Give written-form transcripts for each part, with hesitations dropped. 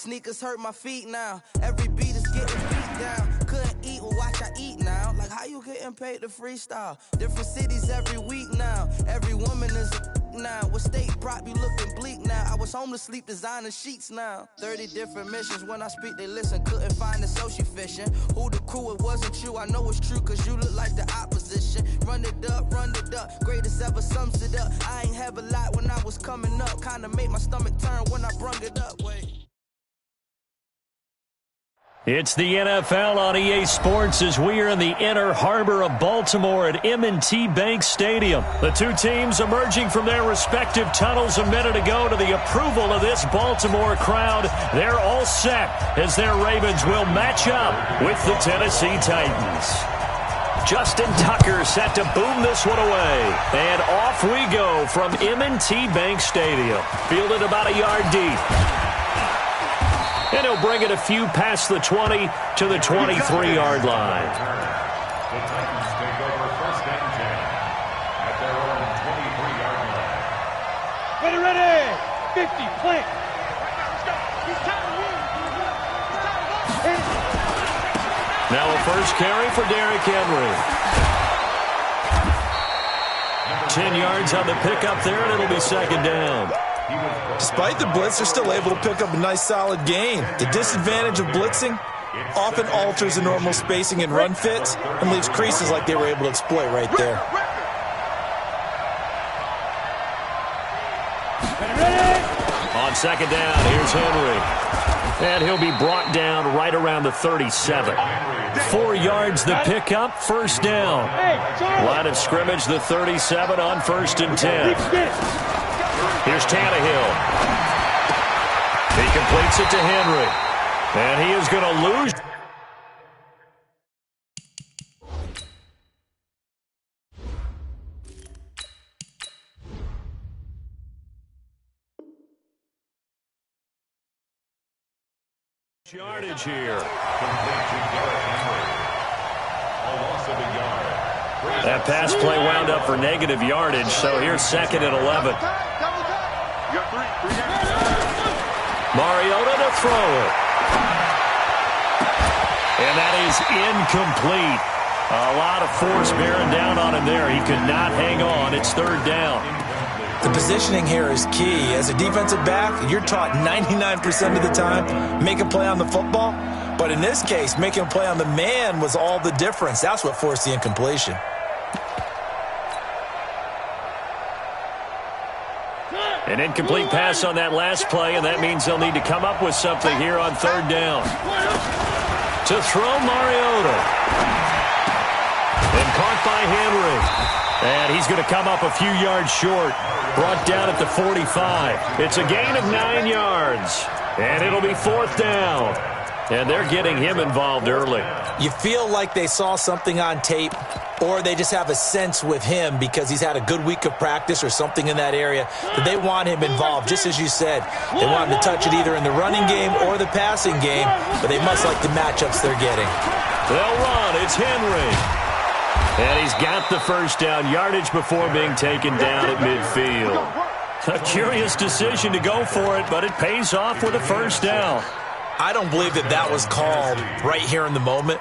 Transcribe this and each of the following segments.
Sneakers hurt my feet now. Every beat is getting beat down. Couldn't eat, well, watch I eat now. Like, how you getting paid to freestyle? Different cities every week now. Every woman is a now. With state prop, you looking bleak now. I was homeless, sleep designing sheets now. 30 different missions. When I speak, they listen. Couldn't find it, so she fishing. Who the crew? It wasn't you. I know it's true, cause you look like the opposition. Run it up, greatest ever sums it up. I ain't have a lot when I was coming up. Kinda made my stomach turn when I brung it up. Wait. It's the NFL on EA Sports as we are in the inner harbor of Baltimore at M&T Bank Stadium. The two teams emerging from their respective tunnels a minute ago to the approval of this Baltimore crowd. They're all set as their Ravens will match up with the Tennessee Titans. Justin Tucker set to boom this one away. And off we go from M&T Bank Stadium. Fielded about a yard deep. And he'll bring it a few past the 20 to the 23-yard line. The Titans take over first and 10 at their own 23-yard line. Ready, 50, plant. Now a first carry for Derrick Henry. 10 yards on the pickup there, and it'll be second down. Despite the blitz, they're still able to pick up a nice solid gain. The disadvantage of blitzing often alters the normal spacing and run fits and leaves creases like they were able to exploit right there. On second down, here's Henry. And he'll be brought down right around the 37. 4 yards the pickup, first down. Line of scrimmage, the 37 on first and 10. Here's Tannehill. He completes it to Henry. And he is going to lose. Yardage here. That pass play wound up for negative yardage, so here's second and 11. Mariota to throw it. And that is incomplete. A lot of force bearing down on him there. He could not hang on. It's third down. The positioning here is key. As a defensive back, you're taught 99% of the time, make a play on the football. But in this case, making a play on the man was all the difference. That's what forced the incompletion. An incomplete pass on that last play, and that means they'll need to come up with something here on third down. To throw Mariota. And caught by Henry. And he's going to come up a few yards short. Brought down at the 45. It's a gain of 9 yards. And it'll be fourth down. And they're getting him involved early. You feel like they saw something on tape, or they just have a sense with him because he's had a good week of practice or something in that area that they want him involved. Just as you said, they want him to touch it either in the running game or the passing game, but they must like the matchups they're getting. They'll run. It's Henry. And he's got the first down, yardage before being taken down at midfield. A curious decision to go for it, but it pays off with a first down. I don't believe that that was called right here in the moment.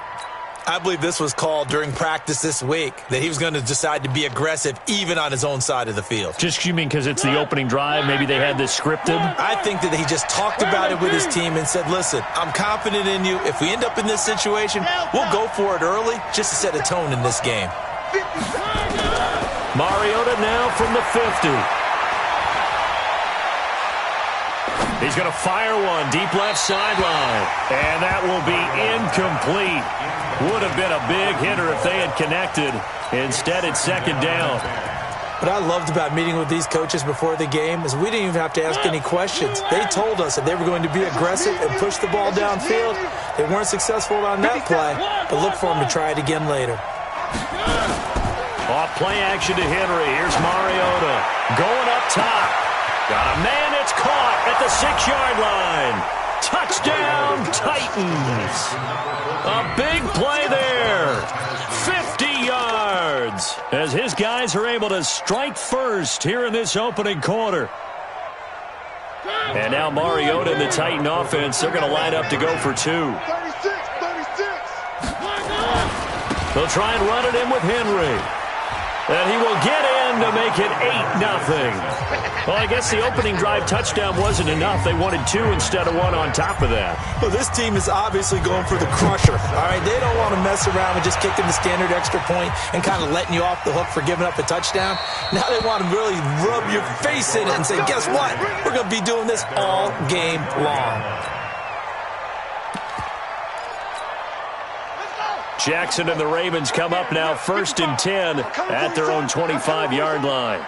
I believe this was called during practice this week, that he was going to decide to be aggressive even on his own side of the field. Just, you mean because it's the opening drive? Maybe they had this scripted? I think that he just talked about it with his team and said, listen, I'm confident in you. If we end up in this situation, we'll go for it early just to set a tone in this game. Mariota now from the 50. He's going to fire one deep left sideline. And that will be incomplete. Would have been a big hitter if they had connected. Instead, it's second down. What I loved about meeting with these coaches before the game is we didn't even have to ask any questions. They told us that they were going to be aggressive and push the ball downfield. They weren't successful on that play, but look for them to try it again later. Off play action to Henry. Here's Mariota. Going up top. Got a man that's caught at the 6-yard line. Touchdown, Titans. A big play there. 50 yards as his guys are able to strike first here in this opening quarter. And now Mariota and the Titan offense, they're going to line up to go for 2. 36. They'll try and run it in with Henry. And he will get in to make it 8-0. Well, I guess the opening drive touchdown wasn't enough. They wanted 2 instead of 1 on top of that. Well, this team is obviously going for the crusher. All right, they don't want to mess around with just kicking the standard extra point and kind of letting you off the hook for giving up a touchdown. Now they want to really rub your face in it and say, guess what? We're going to be doing this all game long. Jackson and the Ravens come up now 1st and 10 at their own 25-yard line.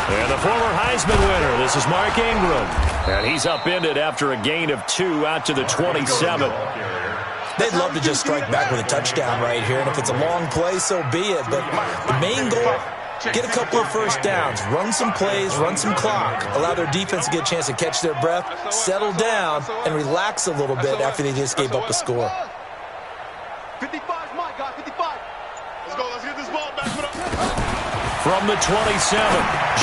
And the former Heisman winner, this is Mark Ingram. And he's upended after a gain of 2 out to the 27. They'd love to just strike back with a touchdown right here, and if it's a long play, so be it. But the main goal, get a couple of first downs, run some plays, run some clock, allow their defense to get a chance to catch their breath, settle down, and relax a little bit after they just gave up a score. 55's my guy, 55. Let's go, let's get this ball back. From the 27,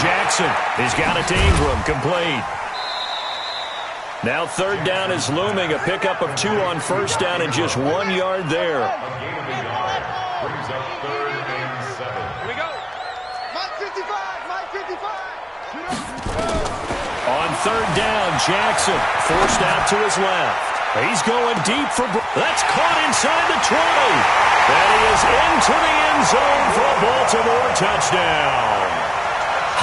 Jackson has got it to Ingram, complete. Now 3rd down is looming, a pickup of 2 on 1st down and just 1 yard there. A gain of a yard brings up 3rd and 7. Here we go. Mike 55, Mike 55. On 3rd down, Jackson forced out to his left. He's going deep for... That's caught inside the 20. And he is into the end zone for a Baltimore touchdown.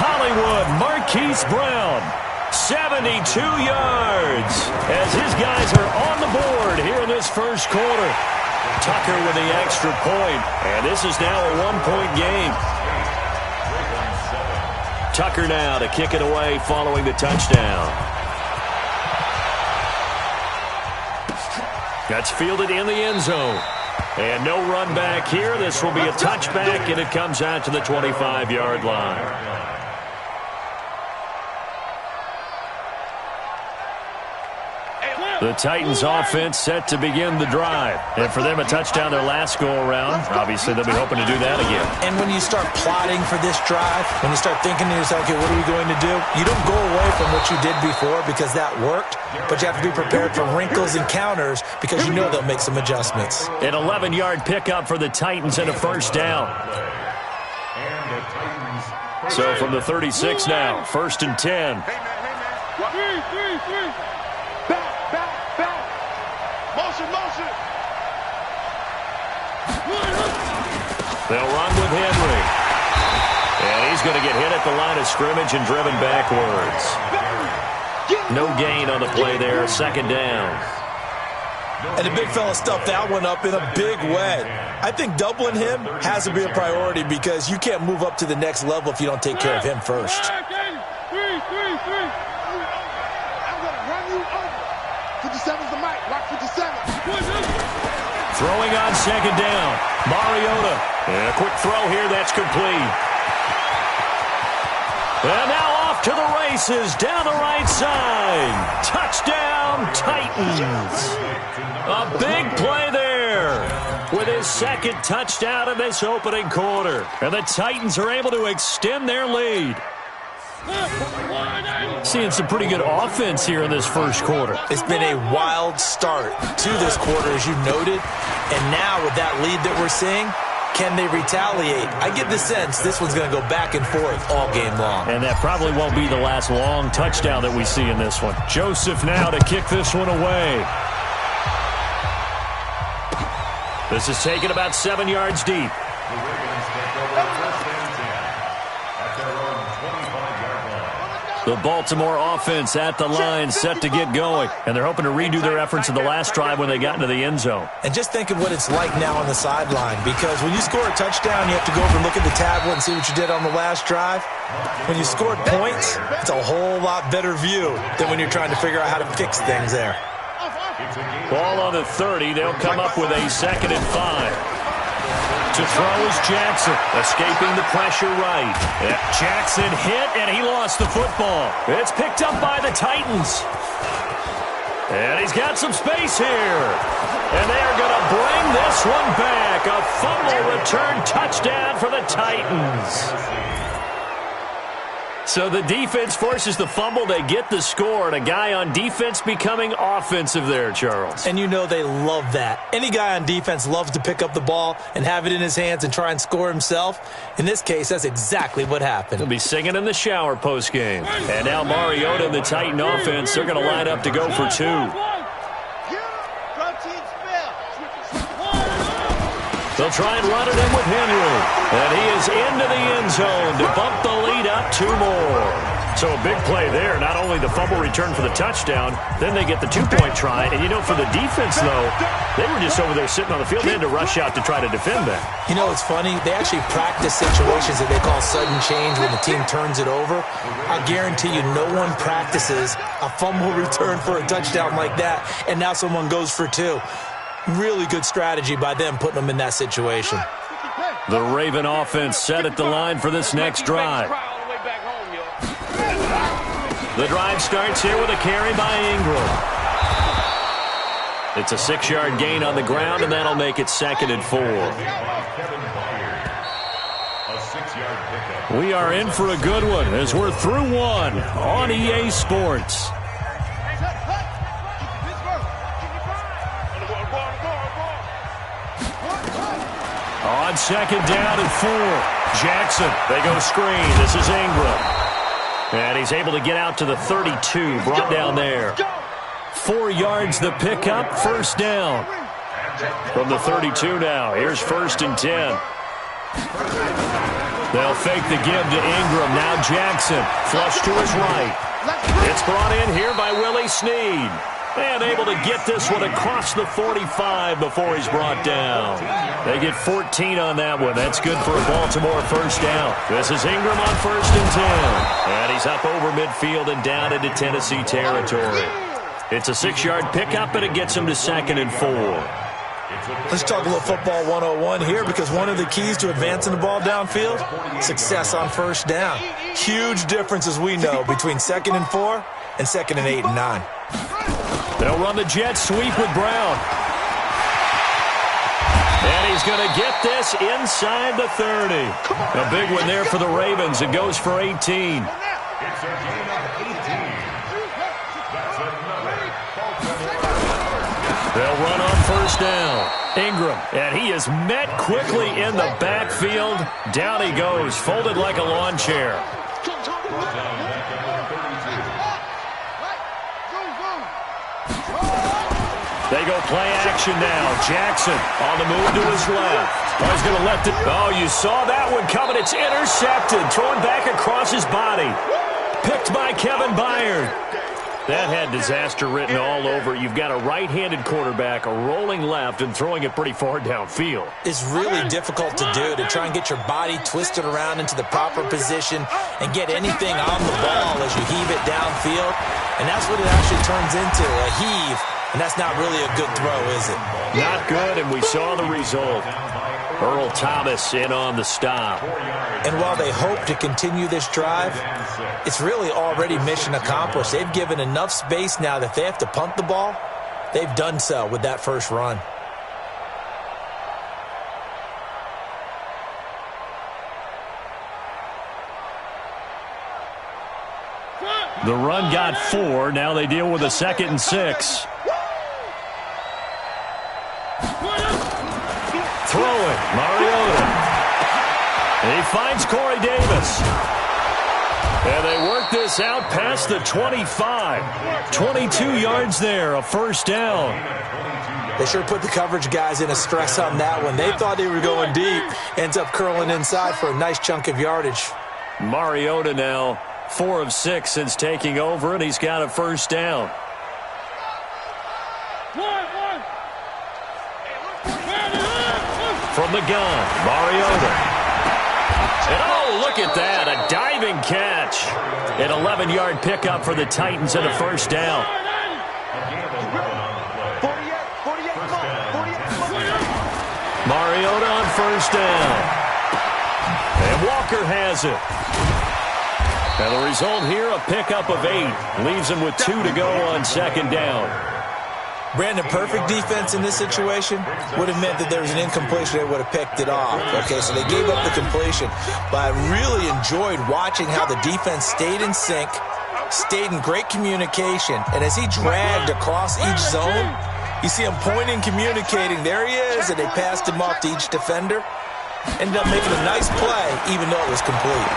Hollywood Marquise Brown, 72 yards, as his guys are on the board here in this first quarter. Tucker with the extra point, and this is now a 1-point game. Tucker now to kick it away following the touchdown. That's fielded in the end zone. And no run back here. This will be a touchback, and it comes out to the 25-yard line. The Titans offense set to begin the drive. And for them, a touchdown their last go-around. Obviously, they'll be hoping to do that again. And when you start plotting for this drive, when you start thinking to yourself, okay, what are we going to do? You don't go away from what you did before because that worked, but you have to be prepared for wrinkles and counters because you know they'll make some adjustments. An 11-yard pickup for the Titans and a first down. So from the 36 now, 1st and 10. Motion. They'll run with Henry. And he's going to get hit at the line of scrimmage and driven backwards. No gain on the play there, 2nd down. And the big fella stuffed that one up in a big way. I think doubling him has to be a priority because you can't move up to the next level if you don't take care of him first. I'm going to run you over. 57's the mic. Rock 57. Throwing on 2nd down. Mariota. And a quick throw here. That's complete. And now off to the races down the right side. Touchdown, Titans. A big play there with his 2nd touchdown in this opening quarter. And the Titans are able to extend their lead. Seeing some pretty good offense here in this first quarter. It's been a wild start to this quarter, as you noted. And now with that lead that we're seeing, can they retaliate? I get the sense this one's going to go back and forth all game long. And that probably won't be the last long touchdown that we see in this one. Joseph now to kick this one away. This is taken about 7 yards deep. The Baltimore offense at the line, set to get going. And they're hoping to redo their efforts in the last drive when they got into the end zone. And just think of what it's like now on the sideline, because when you score a touchdown, you have to go over and look at the tablet and see what you did on the last drive. When you scored points, it's a whole lot better view than when you're trying to figure out how to fix things there. Ball on the 30. They'll come up with a 2nd and 5. To throw is Jackson, escaping the pressure right. Jackson hit, and he lost the football. It's picked up by the Titans. And he's got some space here. And they are going to bring this one back. A fumble return touchdown for the Titans. So the defense forces the fumble. They get the score, and a guy on defense becoming offensive there, Charles. And you know they love that. Any guy on defense loves to pick up the ball and have it in his hands and try and score himself. In this case, that's exactly what happened. He'll be singing in the shower postgame. And now Mariota and the Titan offense, they're going to line up to go for two. They'll try and run it in with Henry. And he is into the end zone to bump the lead up two more. So a big play there. Not only the fumble return for the touchdown, then they get the two-point try. And, you know, for the defense, though, they were just over there sitting on the field. They had to rush out to try to defend that. You know, it's funny. They actually practice situations that they call sudden change when the team turns it over. I guarantee you no one practices a fumble return for a touchdown like that, and now someone goes for two. Really good strategy by them putting them in that situation. The Raven offense set at the line for this next drive. The drive starts here with a carry by Ingram. It's a 6-yard gain on the ground, and that'll make it 2nd and 4. We are in for a good one as we're through one on EA Sports. On 2nd down and 4. Jackson, they go screen. This is Ingram. And he's able to get out to the 32, brought down there. 4 yards the pickup, 1st down. From the 32 now, here's 1st and 10. They'll fake the give to Ingram. Now Jackson, flush to his right. It's brought in here by Willie Snead. And able to get this one across the 45 before he's brought down. They get 14 on that one. That's good for a Baltimore 1st down. This is Ingram on 1st and 10. And he's up over midfield and down into Tennessee territory. It's a 6-yard pickup, and it gets him to 2nd and 4. Let's talk a little football 101 here, because one of the keys to advancing the ball downfield, success on 1st down. Huge difference, as we know, between 2nd and 4 and 2nd and 8 and 9. They'll run the jet sweep with Brown. And he's going to get this inside the 30. A big one there for the Ravens. It goes for 18. It's a gain of 18. That's another Baltimore. They'll run on 1st down. Ingram, and he is met quickly in the backfield. Down he goes, folded like a lawn chair. They go play action now. Jackson on the move to his left. Oh, he's going to let it. Oh, you saw that one coming. It's intercepted. Thrown back across his body. Picked by Kevin Byard. That had disaster written all over it. You've got a right-handed quarterback, a rolling left, and throwing it pretty far downfield. It's really difficult to do, to try and get your body twisted around into the proper position and get anything on the ball as you heave it downfield. And that's what it actually turns into, a heave. And that's not really a good throw, is it? Not good, and we saw the result. Earl Thomas in on the stop. And while they hope to continue this drive, it's really already mission accomplished. They've given enough space now that if they have to punt the ball, they've done so with that first run. The run got 4. Now they deal with a 2nd and 6. Throwing, Mariota. And he finds Corey Davis. And they work this out past the 25. 22 yards there, a 1st down. They sure put the coverage guys in a stress on that one. They thought they were going deep. Ends up curling inside for a nice chunk of yardage. Mariota now 4 of 6 since taking over, and he's got a 1st down. From the gun, Mariota. And oh, look at that, a diving catch. An 11-yard pickup for the Titans and a 1st down. Mariota on 1st down. And Walker has it. And the result here, a pickup of 8. Leaves him with 2 to go on 2nd down. Brandon, perfect defense in this situation would have meant that there was an incompletion. They would have picked it off. Okay, so they gave up the completion. But I really enjoyed watching how the defense stayed in sync, stayed in great communication. And as he dragged across each zone, you see him pointing, communicating. There he is, and they passed him off to each defender. Ended up making a nice play, even though it was complete.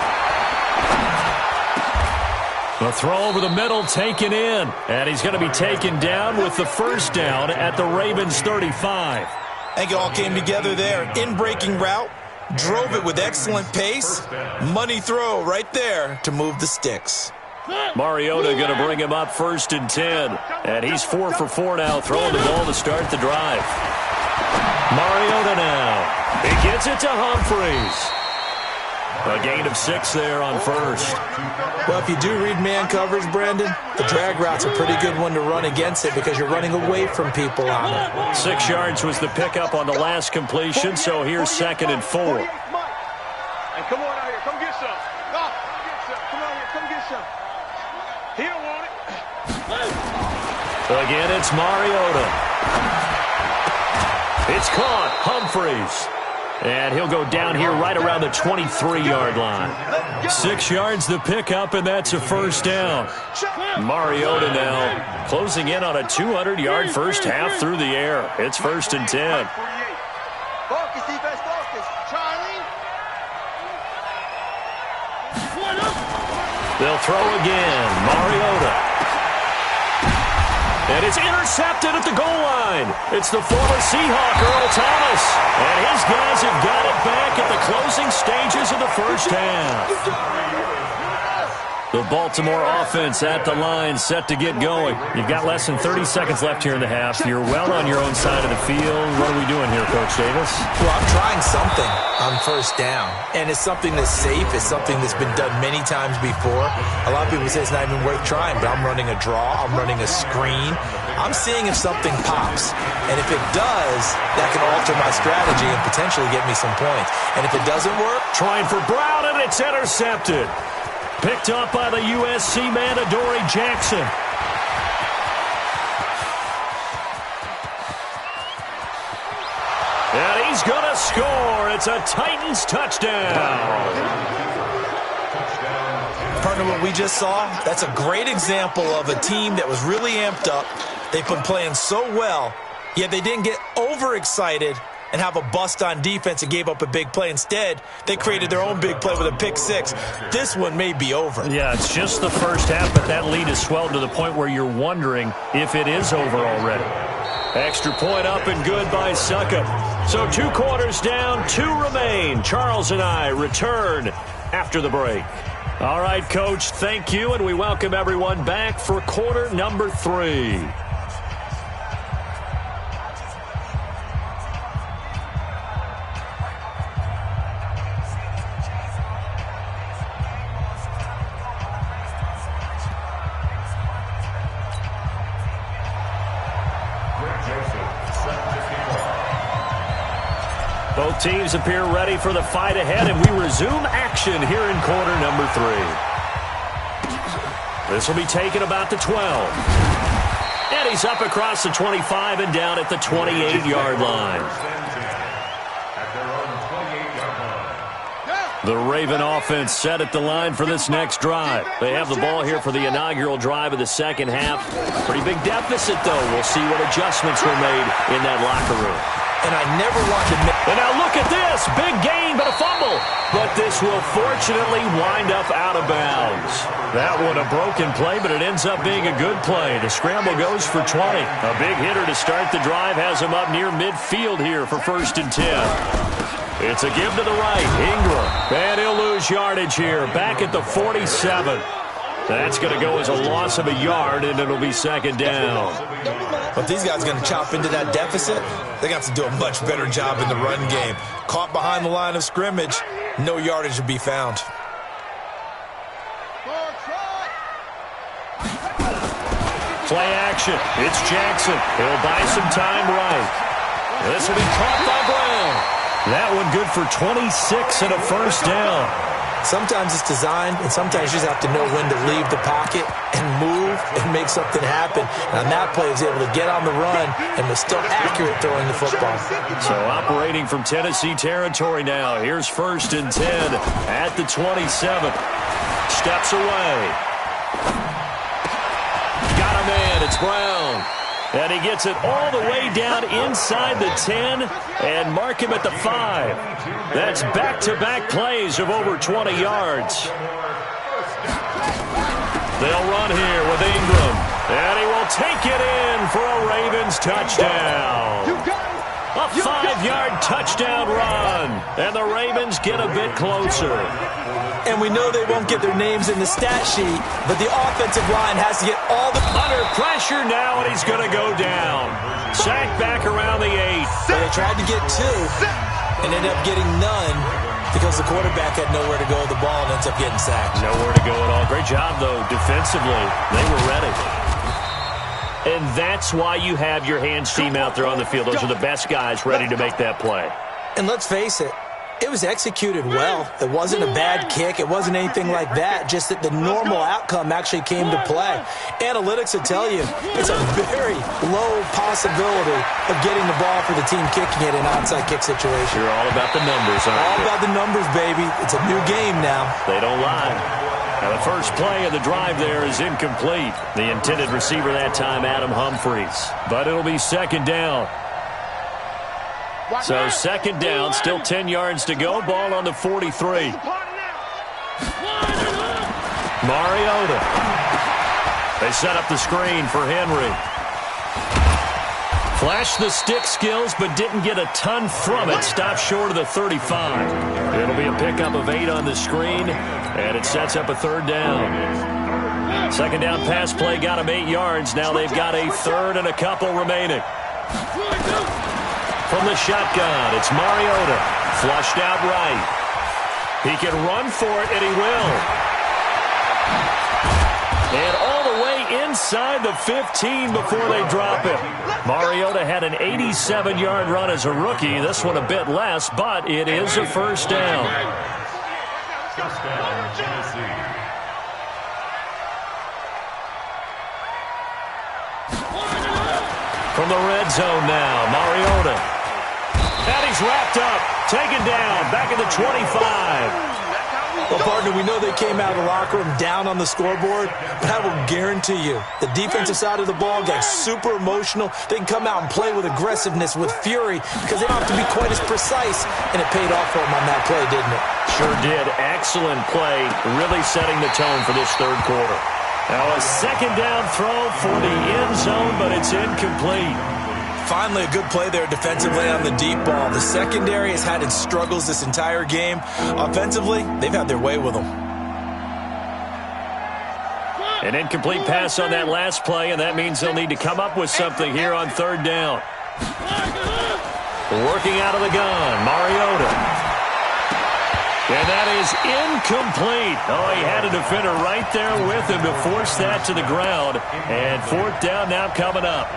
The throw over the middle taken in, and he's going to be taken down with the first down at the Ravens 35. I think it all came together there. In-breaking route, drove it with excellent pace. Money throw right there to move the sticks. Mariota going to bring him up 1st and 10, and he's 4 for 4 now, throwing the ball to start the drive. Mariota now. He gets it to Humphreys. A gain of 6 there on first. Well, if you do read man coverage, Brandon, the drag route's a pretty good one to run against it because you're running away from people on it. 6 yards was the pickup on the last completion, so here's 2nd and 4. And come on out here. Come get some. Come on here. Come get some. He don't want it. Again, it's Mariota. It's caught. Humphreys. And he'll go down here right around the 23-yard line. 6 yards the pickup, and that's a first down. Mariota now closing in on a 200-yard first half through the air. It's 1st and 10. Focus, defense, focus. Charlie. They'll throw again. Mariota. And it's intercepted at the goal line. It's the former Seahawk, Earl Thomas. And his guys have got it back at the closing stages of the first half. The Baltimore offense at the line, set to get going. You've got less than 30 seconds left here in the half. You're well on your own side of the field. What are we doing here, Coach Davis? Well, I'm trying something on first down. And it's something that's safe. It's something that's been done many times before. A lot of people say it's not even worth trying, but I'm running a draw. I'm running a screen. I'm seeing if something pops. And if it does, that can alter my strategy and potentially get me some points. And if it doesn't work, trying for Brown, and it's intercepted. Picked up by the USC man, Adoree Jackson. And he's going to score. It's a Titans touchdown. Partner, what we just saw, that's a great example of a team that was really amped up. They've been playing so well, yet they didn't get overexcited and have a bust on defense and gave up a big play. Instead, they created their own big play with a pick six. This one may be over. Yeah, it's just the first half, but that lead has swelled to the point where you're wondering if it is over already. Extra point up and good by Suckup. So 2 quarters down, 2 remain. Charles and I return after the break. All right, Coach, thank you, and we welcome everyone back for quarter number 3. Both teams appear ready for the fight ahead, and we resume action here in quarter number 3. This will be taken about the 12. And he's up across the 25 and down at the 28-yard line. The Raven offense set at the line for this next drive. They have the ball here for the inaugural drive of the second half. Pretty big deficit, though. We'll see what adjustments were made in that locker room. And I never want to miss. And now look at this. Big gain, but a fumble. But this will fortunately wind up out of bounds. That one a broken play, but it ends up being a good play. The scramble goes for 20. A big hitter to start the drive has him up near midfield here for 1st and 10. It's a give to the right. Ingram. And he'll lose yardage here. Back at the 47. That's going to go as a loss of a yard, and it'll be 2nd down. But these guys are going to chop into that deficit. They got to do a much better job in the run game. Caught behind the line of scrimmage, no yardage to be found. Play action. It's Jackson. He'll buy some time right. This will be caught by Brown. That one good for 26 and a first down. Sometimes it's designed, and sometimes you just have to know when to leave the pocket and move and make something happen. And on that play, he was able to get on the run and was still accurate throwing the football. So operating from Tennessee territory now. Here's 1st and 10 at the 27. Steps away. Got a man. It's Brown. And he gets it all the way down inside the 10 and mark him at the 5. That's back-to-back plays of over 20 yards. They'll run here with Ingram. And he will take it in for a Ravens touchdown. A 5-yard touchdown run. And the Ravens get a bit closer. And we know they won't get their names in the stat sheet, but the offensive line has to get all the... Under pressure now, and he's going to go down. Sacked back around the 8. But they tried to get 2 and ended up getting none because the quarterback had nowhere to go with the ball and ends up getting sacked. Nowhere to go at all. Great job, though, defensively. They were ready. And that's why you have your hands team out there on the field. Those are the best guys ready to make that play. And let's face it, it was executed well. It wasn't a bad kick. It wasn't anything like that. Just that the normal outcome actually came to play. Analytics will tell you it's a very low possibility of getting the ball for the team kicking it in an onside kick situation. You're all about the numbers, aren't you? All about the numbers, baby. It's a new game now. They don't lie. Now the first play of the drive there is incomplete. The intended receiver that time, Adam Humphries. But it'll be 2nd down. So 2nd down, still 10 yards to go. Ball on the 43. Mariota. They set up the screen for Henry. Flashed the stick skills, but didn't get a ton from it. Stopped short of the 35. It'll be a pickup of 8 on the screen, and it sets up a 3rd down. 2nd down pass play got him 8 yards. Now they've got a 3rd and a couple remaining. From the shotgun, it's Mariota. Flushed out right. He can run for it, and he will. And all the way inside the 15 before they drop him. Mariota had an 87-yard run as a rookie. This one a bit less, but it is a 1st down. From the red zone now, Mariota. And he's wrapped up, taken down, back at the 25. Well, partner, we know they came out of the locker room down on the scoreboard, but I will guarantee you the defensive side of the ball got super emotional. They can come out and play with aggressiveness, with fury, because they don't have to be quite as precise, and it paid off for them on that play, didn't it? Sure did. Excellent play, really setting the tone for this 3rd quarter. Now a 2nd down throw for the end zone, but it's incomplete. Finally, a good play there defensively on the deep ball. The secondary has had its struggles this entire game. Offensively, they've had their way with them. An incomplete pass on that last play, and that means they'll need to come up with something here on 3rd down. Working out of the gun, Mariota. And that is incomplete. Oh, he had a defender right there with him to force that to the ground. And 4th down now coming up.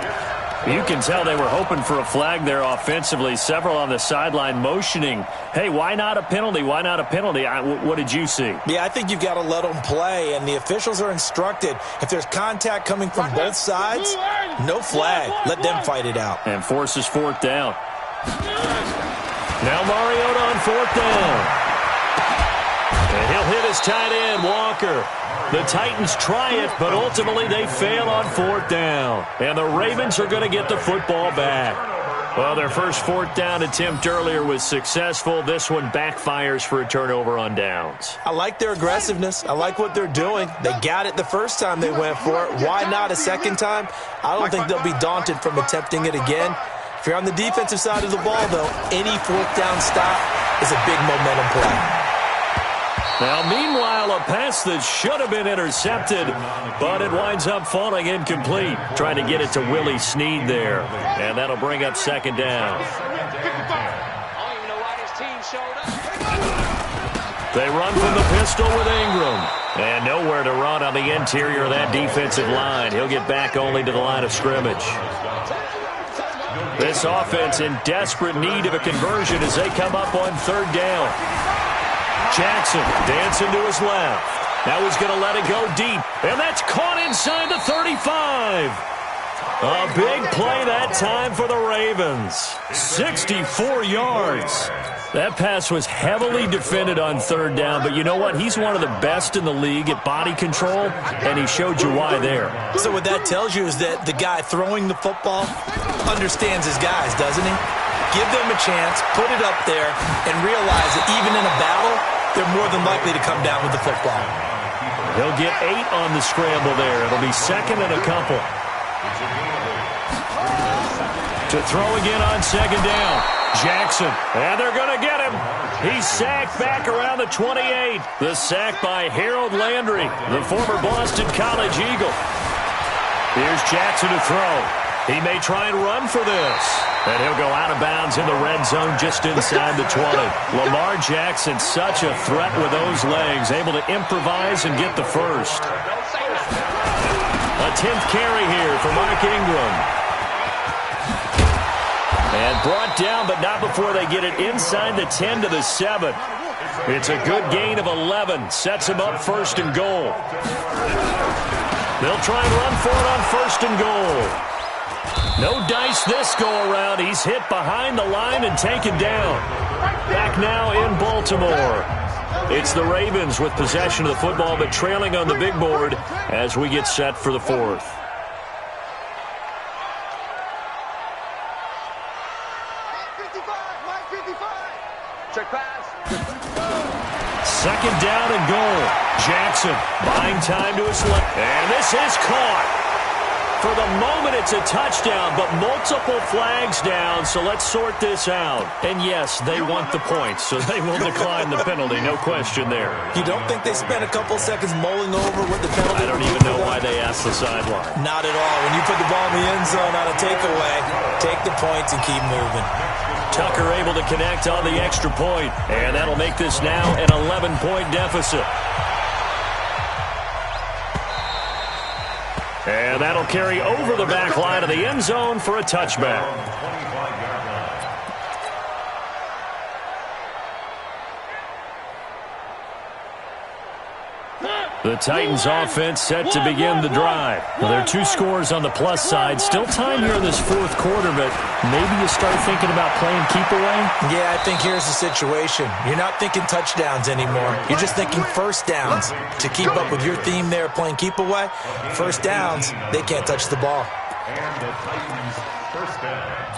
You can tell they were hoping for a flag there offensively. Several on the sideline motioning, hey, why not a penalty? Why not a penalty? What did you see? Yeah, I think you've got to let them play, and the officials are instructed. If there's contact coming from both sides, no flag. Let them fight it out. And forces 4th down. Now Mariota on 4th down. And he'll hit his tight end, Walker. The Titans try it, but ultimately they fail on 4th down. And the Ravens are going to get the football back. Well, their first 4th down attempt earlier was successful. This one backfires for a turnover on downs. I like their aggressiveness. I like what they're doing. They got it the first time they went for it. Why not a second time? I don't think they'll be daunted from attempting it again. If you're on the defensive side of the ball, though, any 4th down stop is a big momentum play. Now, meanwhile, a pass that should have been intercepted, but it winds up falling incomplete. Trying to get it to Willie Snead there, and that'll bring up 2nd down. They run from the pistol with Ingram, and nowhere to run on the interior of that defensive line. He'll get back only to the line of scrimmage. This offense in desperate need of a conversion as they come up on 3rd down. Jackson dancing to his left. Now he's going to let it go deep. And that's caught inside the 35. A big play that time for the Ravens. 64 yards. That pass was heavily defended on third down, but you know what? He's one of the best in the league at body control, and he showed you why there. So what that tells you is that the guy throwing the football understands his guys, doesn't he? Give them a chance, put it up there, and realize that even in a battle, they're more than likely to come down with the football. He'll get 8 on the scramble there. It'll be second and a couple. To throw again on second down. Jackson, and they're going to get him. He's sacked back around the 28. The sack by Harold Landry, the former Boston College Eagle. Here's Jackson to throw. He may try and run for this. And he'll go out of bounds in the red zone just inside the 20. Lamar Jackson, such a threat with those legs, able to improvise and get the first. A 10th carry here for Mark Ingram. And brought down, but not before they get it inside the 10 to the 7. It's a good gain of 11. Sets him up first and goal. They'll try and run for it on first and goal. No dice this go-around. He's hit behind the line and taken down. Back now in Baltimore. It's the Ravens with possession of the football, but trailing on the big board as we get set for the fourth. Check pass. Second down and goal. Jackson buying time to his left. And this is caught. For the moment, it's a touchdown, but multiple flags down, so let's sort this out. And yes, they want the points, so they will decline the penalty, no question there. You don't think they spent a couple seconds mulling over what the penalty? I don't even know why they asked the sideline. Not at all. When you put the ball in the end zone on a takeaway, take the points and keep moving. Tucker able to connect on the extra point, and that'll make this now an 11-point deficit. And that'll carry over the back line of the end zone for a touchback. The Titans offense set to begin the drive. Well, there are 2 scores on the plus side. Still time here in this fourth quarter, but maybe you start thinking about playing keep away? Yeah, I think here's the situation. You're not thinking touchdowns anymore. You're just thinking first downs. To keep up with your theme there, playing keep away, first downs, they can't touch the ball. And the Titans first down.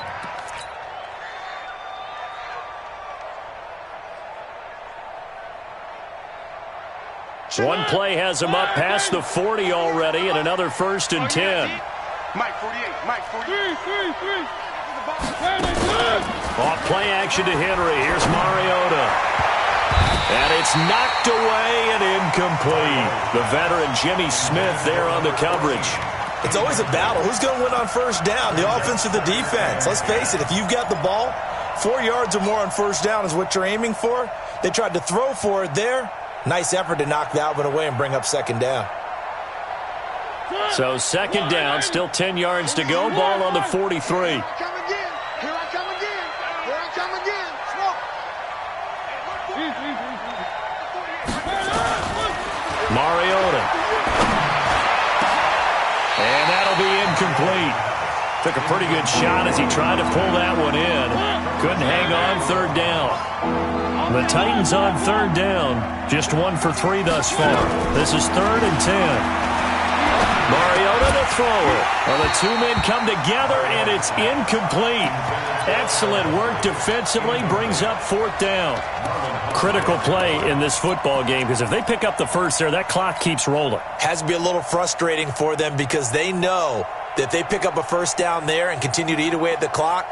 One play has him up past the 40 already, and another first and 10. Mike 48. Mike 48. Off play action to Henry. Here's Mariota. And it's knocked away and incomplete. The veteran Jimmy Smith there on the coverage. It's always a battle. Who's going to win on first down, the offense or the defense? Let's face it, if you've got the ball, 4 yards or more on first down is what you're aiming for. They tried to throw for it there. Nice effort to knock that one away and bring up second down. So second down, still 10 yards to go. Ball on the 43. Mariota. And that'll be incomplete. Took a pretty good shot as he tried to pull that one in. Couldn't hang on third down. The Titans on third down. Just 1 for 3 thus far. This is 3rd and 10. Mariota to throw it. Well, the 2 men come together, and it's incomplete. Excellent work defensively. Brings up 4th down. Critical play in this football game, because if they pick up the first there, that clock keeps rolling. Has to be a little frustrating for them because they know that if they pick up a first down there and continue to eat away at the clock,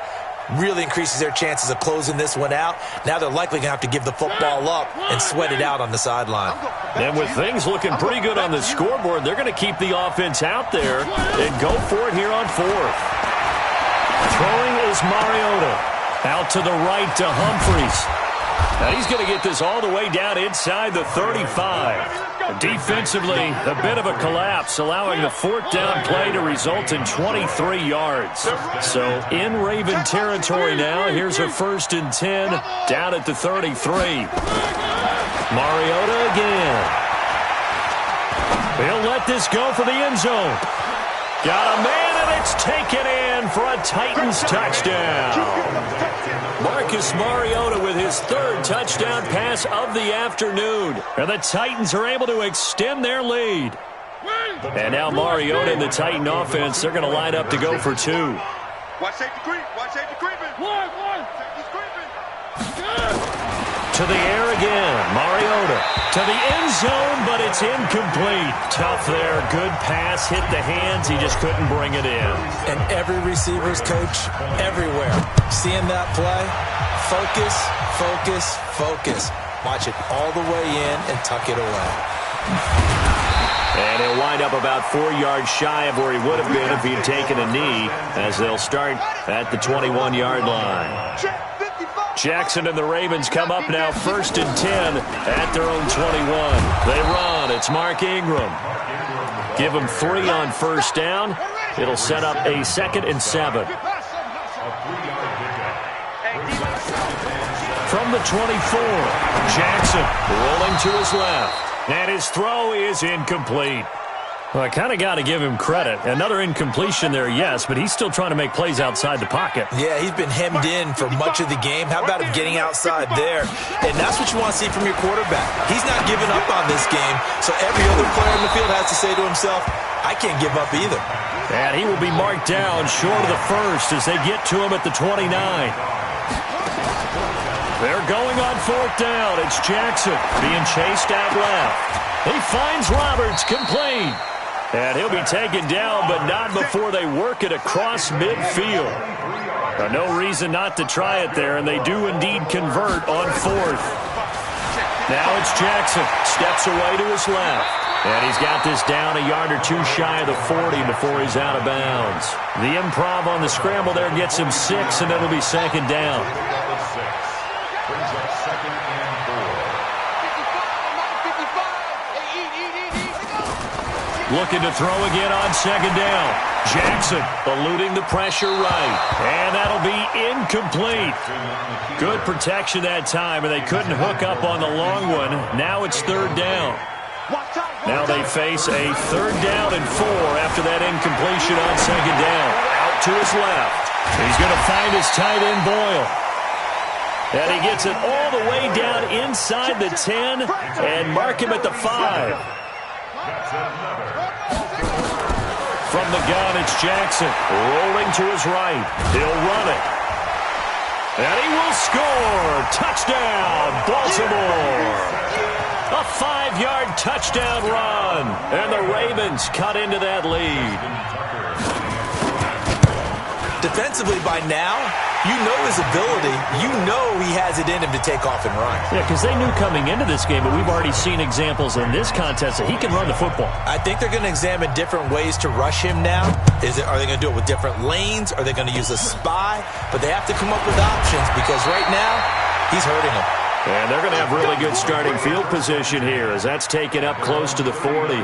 really increases their chances of closing this one out. Now they're likely going to have to give the football up and sweat it out on the sideline. And with things looking pretty good on the scoreboard, they're going to keep the offense out there and go for it here on 4th. Throwing is Mariota. Out to the right to Humphries. Now he's going to get this all the way down inside the 35. Defensively, a bit of a collapse, allowing the 4th down play to result in 23 yards. So in Raven territory now, here's a 1st and 10 down at the 33. Mariota again. He'll let this go for the end zone. Got a man, and it's taken in for a Titans touchdown. Marcus Mariota with his third touchdown pass of the afternoon. And the Titans are able to extend their lead. And now Mariota and the Titan offense, they're going to line up to go for two. Watch safety creep. Watch safety creeping. One. Safety's creeping. To the air again. Mariota to the end zone, but it's incomplete. Tough there. Good pass. Hit the hands. He just couldn't bring it in. And every receiver's coach everywhere. Seeing that play, focus. Watch it all the way in and tuck it away. And he'll wind up about 4 yards shy of where he would have been if he'd taken a knee, as they'll start at the 21-yard line. Jackson and the Ravens come up now 1st and 10 at their own 21. They run. It's Mark Ingram. Give him 3 on first down. It'll set up a 2nd and 7. From the 24, Jackson rolling to his left. And his throw is incomplete. Well, I kind of got to give him credit. Another incompletion there, yes, but he's still trying to make plays outside the pocket. Yeah, he's been hemmed in for much of the game. How about him getting outside there? And that's what you want to see from your quarterback. He's not giving up on this game, so every other player in the field has to say to himself, I can't give up either. And he will be marked down short of the first as they get to him at the 29. They're going on 4th down. It's Jackson being chased out left. He finds Roberts, complete. And he'll be taken down, but not before they work it across midfield. No reason not to try it there, and they do indeed convert on 4th. Now it's Jackson. Steps away to his left. And he's got this down a yard or 2 shy of the 40 before he's out of bounds. The improv on the scramble there gets him 6, and it'll be 2nd down. Brings up 2nd and 4. Looking to throw again on 2nd down. Jackson eluding the pressure right. And that'll be incomplete. Good protection that time, and they couldn't hook up on the long one. Now it's 3rd down. Now they face a 3rd down and 4 after that incompletion on 2nd down. Out to his left. He's going to find his tight end, Boyle. And he gets it all the way down inside the 10 and mark him at the 5. From the gun, it's Jackson rolling to his right. He'll run it. And he will score. Touchdown, Baltimore. A 5-yard touchdown run. And the Ravens cut into that lead. Defensively by now, you know his ability. You know he has it in him to take off and run. Yeah, because they knew coming into this game, but we've already seen examples in this contest that he can run the football. I think they're going to examine different ways to rush him now. Are they going to do it with different lanes? Are they going to use a spy? But they have to come up with options because right now, he's hurting them. And they're going to have really good starting field position here as that's taken up close to the 40.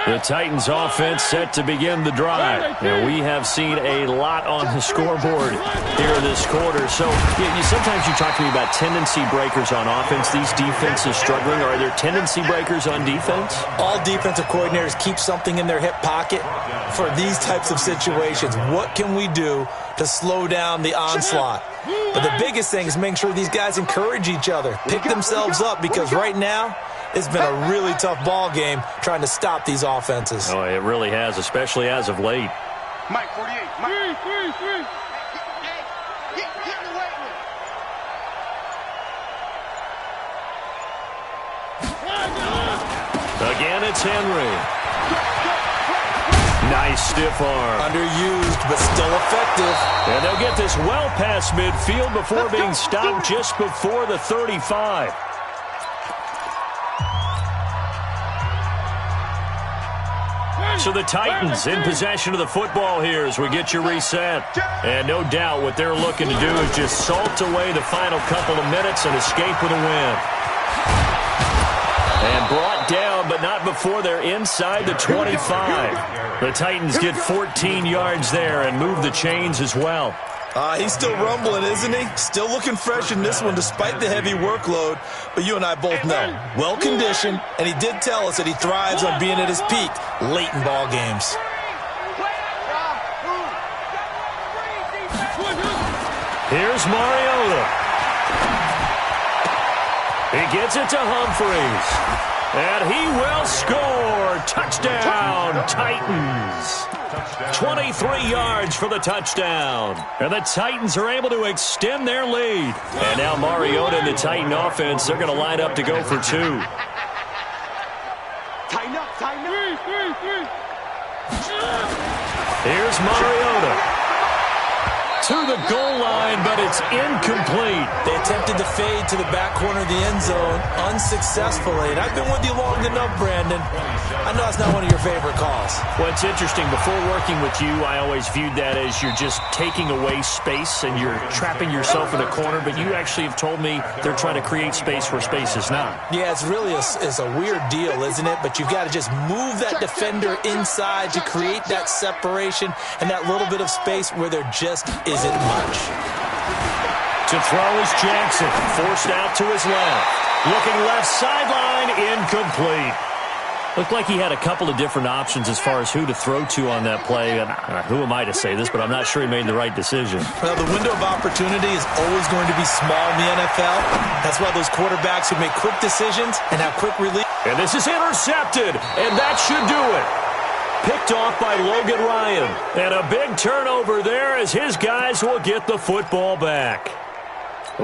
The Titans offense set to begin the drive. And we have seen a lot on the scoreboard here this quarter. So sometimes you talk to me about tendency breakers on offense. These defenses struggling. Are there tendency breakers on defense? All defensive coordinators keep something in their hip pocket for these types of situations. What can we do to slow down the onslaught? But the biggest thing is making sure these guys encourage each other, pick themselves up, because right now, it's been a really tough ball game trying to stop these offenses. Oh, it really has, especially as of late. Mike, 48. Mike. Three. Again, it's Henry. Nice stiff arm. Underused, but still effective. And they'll get this well past midfield before being stopped just before the 35. So the Titans in possession of the football here as we get you reset. And no doubt what they're looking to do is just salt away the final couple of minutes and escape with a win. And And brought down, but not before they're inside the 25. The Titans get 14 yards there and move the chains as well. He's still rumbling, isn't he? Still looking fresh in this one despite the heavy workload. But you and I both know, well-conditioned, and he did tell us that he thrives on being at his peak late in ball games. Here's Mariota. He gets it to Humphries. And he will score. Touchdown, Titans. 23 yards for the touchdown. And the Titans are able to extend their lead. And now Mariota and the Titan offense, they're going to line up to go for two. Tighten up, tighten up. Here's Mariota. To the goal line, but it's incomplete. They attempted to fade to the back corner of the end zone unsuccessfully. And I've been with you long enough, Brandon. I know it's not one of your favorite calls. Well, it's interesting. Before working with you, I always viewed that as you're just taking away space and you're trapping yourself in a corner. But you actually have told me they're trying to create space where space is not. Yeah, it's really a weird deal, isn't it? But you've got to just move that defender inside to create that separation and that little bit of space where there just isn't much. To throw is Jackson, forced out to his left. Looking left sideline, incomplete. Looked like he had a couple of different options as far as who to throw to on that play. And who am I to say this, but I'm not sure he made the right decision. Well, the window of opportunity is always going to be small in the NFL. That's why those quarterbacks who make quick decisions and have quick release. And this is intercepted, and that should do it. Picked off by Logan Ryan. And a big turnover there as his guys will get the football back.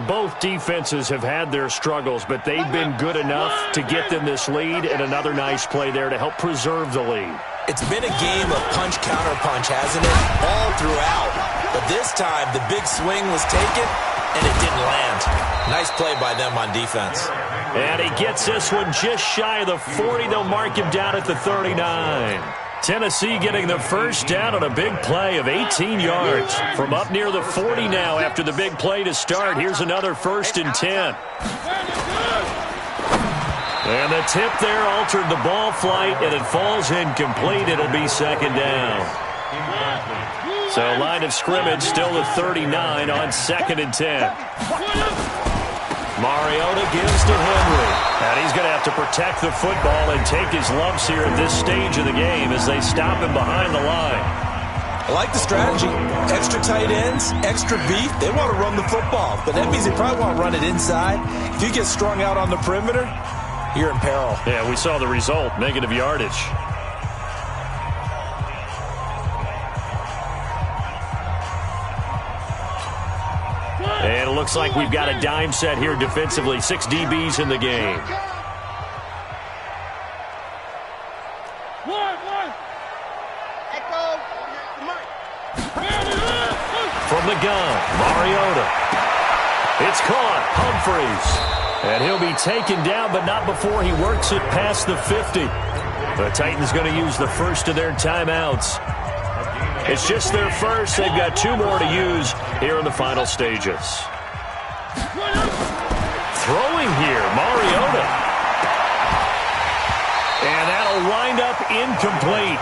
Both defenses have had their struggles, but they've been good enough to get them this lead, and another nice play there to help preserve the lead. It's been a game of punch-counter-punch, hasn't it? All throughout. But this time, the big swing was taken, and it didn't land. Nice play by them on defense. And he gets this one just shy of the 40. They'll mark him down at the 39. Tennessee getting the first down on a big play of 18 yards. From up near the 40 now after the big play to start. Here's another 1st and 10. And the tip there altered the ball flight, and it falls incomplete. It'll be 2nd down. So line of scrimmage still the 39 on 2nd and 10. Mariota gives to Henry. And he's going to have to protect the football and take his lumps here at this stage of the game as they stop him behind the line. I like the strategy. Extra tight ends, extra beef. They want to run the football, but that means they probably want to run it inside. If you get strung out on the perimeter, you're in peril. Yeah, we saw the result, negative yardage. And it looks like we've got a dime set here defensively. 6 DBs in the game. From the gun, Mariota. It's caught, Humphries. And he'll be taken down, but not before he works it past the 50. The Titans going to use the first of their timeouts. It's just their first. They've got 2 more to use here in the final stages. Throwing here, Mariota. And that'll wind up incomplete.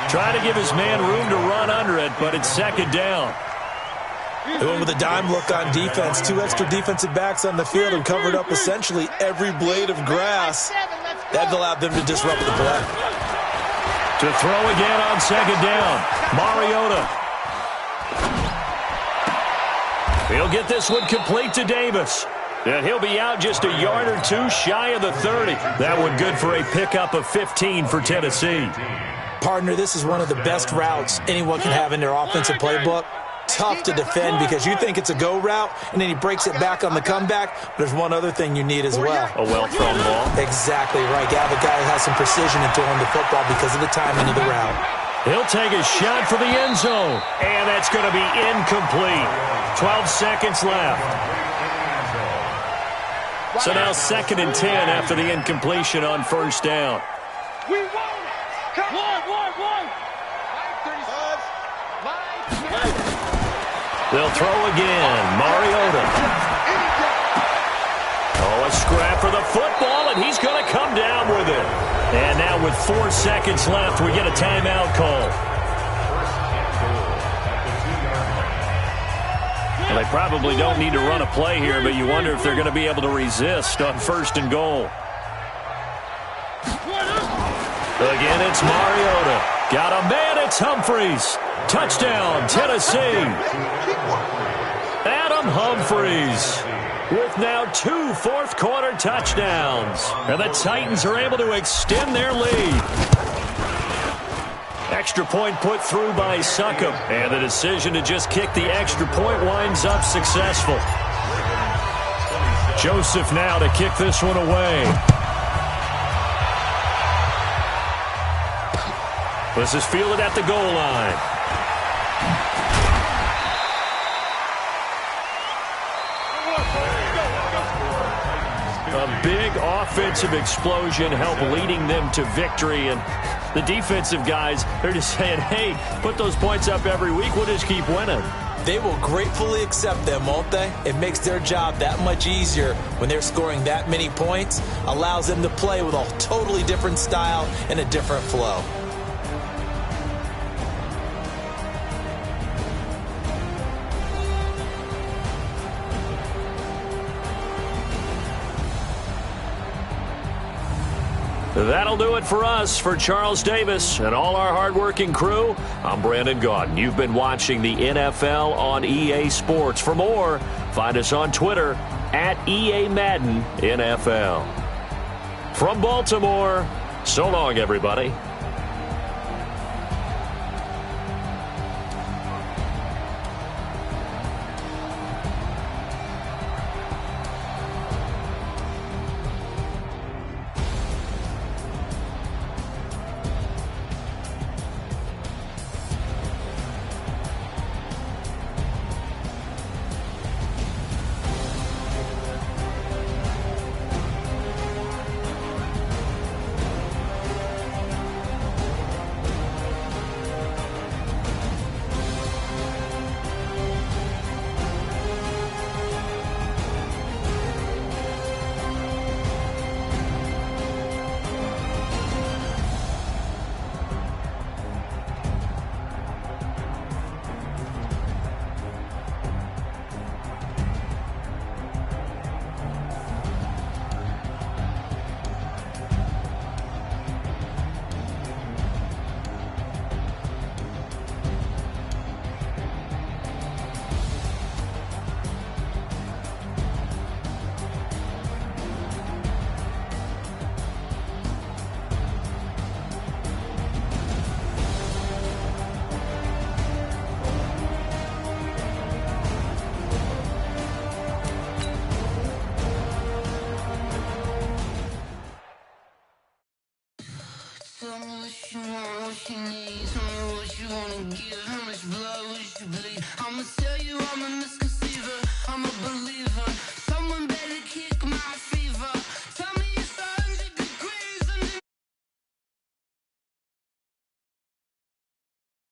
Trying to give his man room to run under it, but it's 2nd down. They went with a dime look on defense. 2 extra defensive backs on the field and covered up essentially every blade of grass. That allowed them to disrupt the play. To throw again on 2nd down, Mariota. He'll get this one complete to Davis. And he'll be out just a yard or 2 shy of the 30. That one good for a pickup of 15 for Tennessee. Partner, this is one of the best routes anyone can have in their offensive playbook. Tough to defend because you think it's a go route, and then he breaks it back on the comeback. But there's one other thing you need as well. A well-thrown ball. Exactly right. You have a guy who has some precision in throwing the football because of the timing of the route. He'll take a shot for the end zone, and that's going to be incomplete. 12 seconds left. So now 2nd and 10 after the incompletion on 1st down. We won it. Come on. They'll throw again. Mariota. Oh, a scrap for the football, and he's going to come down seconds left. We get a timeout call. First and goal at the 2-yard line. Well, they probably don't need to run a play here, but you wonder if they're going to be able to resist on first and goal. Again, it's Mariota. Got a man, it's Humphreys. Touchdown, Tennessee. Adam Humphreys with now 2 fourth-quarter touchdowns. And the Titans are able to extend their lead. Extra point put through by Succop. And the decision to just kick the extra point winds up successful. Joseph now to kick this one away. This is fielded at the goal line. A big offensive explosion helped leading them to victory. And the defensive guys, they're just saying, hey, put those points up every week. We'll just keep winning. They will gratefully accept them, won't they? It makes their job that much easier when they're scoring that many points. Allows them to play with a totally different style and a different flow. That'll do it for us. For Charles Davis and all our hardworking crew, I'm Brandon Gaudin. You've been watching the NFL on EA Sports. For more, find us on Twitter at EA Madden NFL. From Baltimore, so long, everybody. Tell me what you want, what you need. Tell me what you wanna give. How much blood would you bleed? I'ma tell you I'm in the